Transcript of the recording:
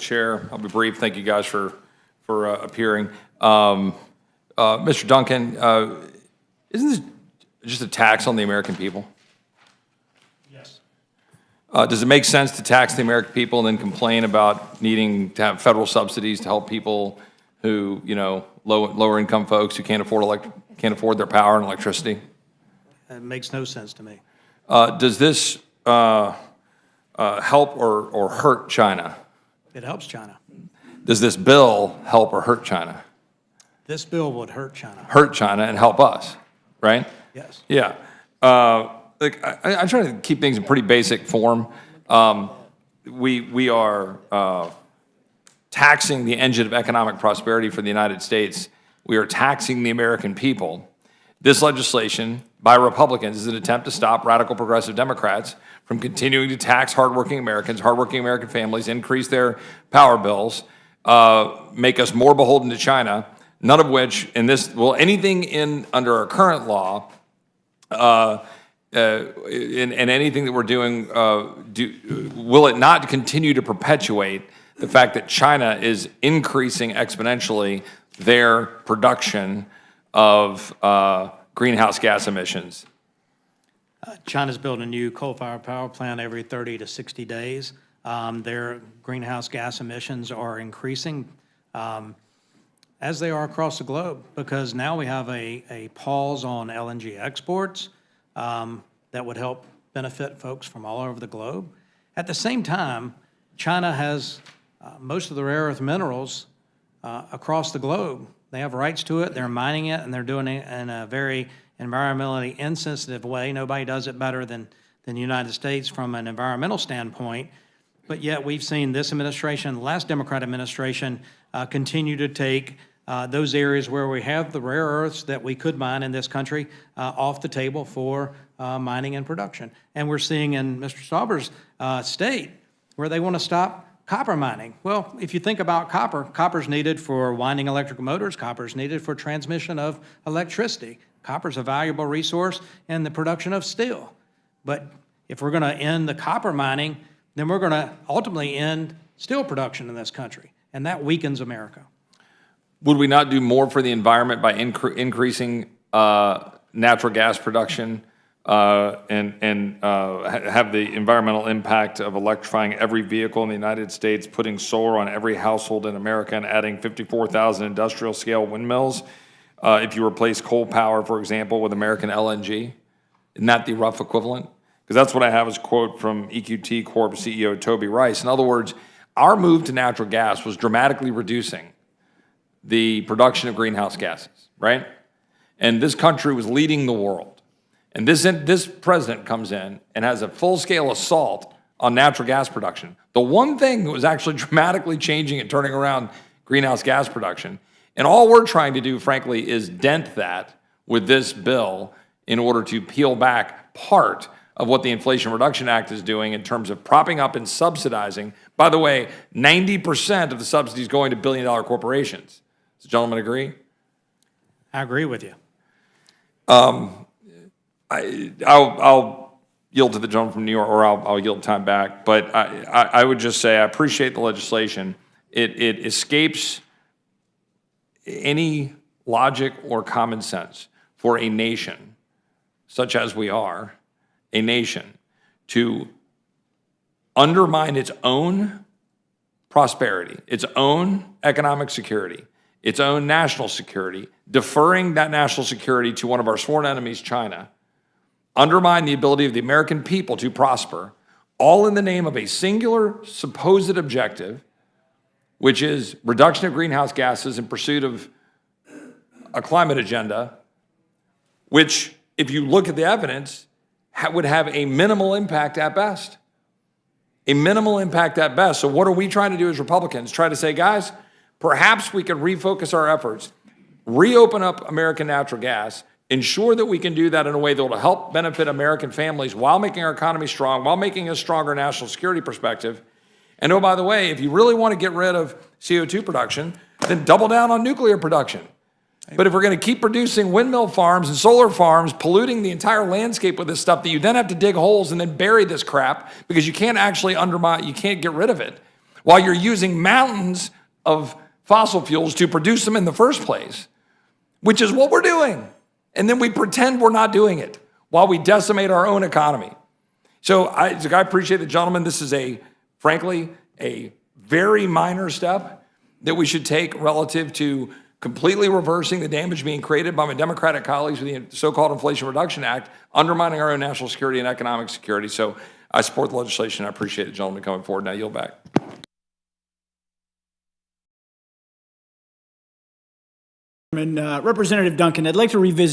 Chair. I'll be brief. Thank you guys for appearing. Mr. Duncan, isn't this just a tax on the American people? Yes. Does it make sense to tax the American people and then complain about needing to have federal subsidies to help people who, lower income folks who can't afford their power and electricity? It makes no sense to me. Does this help or hurt China? It helps China. Does this bill help or hurt China? This bill would hurt China. Hurt China and help us, right? Yes. Yeah. I try to keep things in pretty basic form. We are taxing the engine of economic prosperity for the United States. We are taxing the American people. This legislation by Republicans is an attempt to stop radical progressive Democrats from continuing to tax hardworking Americans, hardworking American families, increase their power bills, make us more beholden to China, none of which anything under our current law and anything that we're doing, will it not continue to perpetuate the fact that China is increasing exponentially their production of greenhouse gas emissions? China's building a new coal-fired power plant every 30 to 60 days. Their greenhouse gas emissions are increasing as they are across the globe, because now we have a pause on LNG exports that would help benefit folks from all over the globe. At the same time, China has most of the rare earth minerals across the globe. They have rights to it, they're mining it, and they're doing it in a very environmentally insensitive way. Nobody does it better than the United States from an environmental standpoint. But yet we've seen this administration, the last Democrat administration, continue to take those areas where we have the rare earths that we could mine in this country off the table for mining and production. And we're seeing in Mr. Stauber's state where they want to stop copper mining. Well, if you think about copper, copper's needed for winding electrical motors, copper's needed for transmission of electricity. Copper's a valuable resource in the production of steel. But if we're going to end the copper mining, then we're going to ultimately end steel production in this country, and that weakens America. Would we not do more for the environment by increasing natural gas production and have the environmental impact of electrifying every vehicle in the United States, putting solar on every household in America, and adding 54,000 industrial-scale windmills? If you replace coal power, for example, with American LNG, isn't that the rough equivalent? Because that's what I have as a quote from EQT Corp CEO Toby Rice. In other words, our move to natural gas was dramatically reducing the production of greenhouse gases, right? And this country was leading the world. And this president comes in and has a full-scale assault on natural gas production. The one thing that was actually dramatically changing and turning around greenhouse gas production. And all we're trying to do, frankly, is dent that with this bill in order to peel back part of what the Inflation Reduction Act is doing in terms of propping up and subsidizing. By the way, 90% of the subsidies going to billion-dollar corporations. Does the gentleman agree? I agree with you. I'll yield to the gentleman from New York, or I'll yield time back. But I would just say I appreciate the legislation. It escapes any logic or common sense for a nation, such as we are, a nation, to undermine its own prosperity, its own economic security, its own national security, deferring that national security to one of our sworn enemies, China, undermine the ability of the American people to prosper, all in the name of a singular supposed objective, which is reduction of greenhouse gases in pursuit of a climate agenda, which, if you look at the evidence, would have a minimal impact at best. A minimal impact at best. So what are we trying to do as Republicans? Try to say, guys, perhaps we could refocus our efforts, reopen up American natural gas, ensure that we can do that in a way that will help benefit American families while making our economy strong, while making a stronger national security perspective. And oh, by the way, if you really want to get rid of CO2 production, then double down on nuclear production. But if we're going to keep producing windmill farms and solar farms, polluting the entire landscape with this stuff that you then have to dig holes and then bury this crap because you can't actually undermine, you can't get rid of it. while you're using mountains of fossil fuels to produce them in the first place, which is what we're doing. And then we pretend we're not doing it while we decimate our own economy. So I appreciate it, gentlemen. This is frankly, a very minor step that we should take relative to completely reversing the damage being created by my Democratic colleagues with the so-called Inflation Reduction Act, undermining our own national security and economic security. So I support the legislation. I appreciate it, gentlemen, coming forward. Now I yield back. Representative Duncan, I'd like to revisit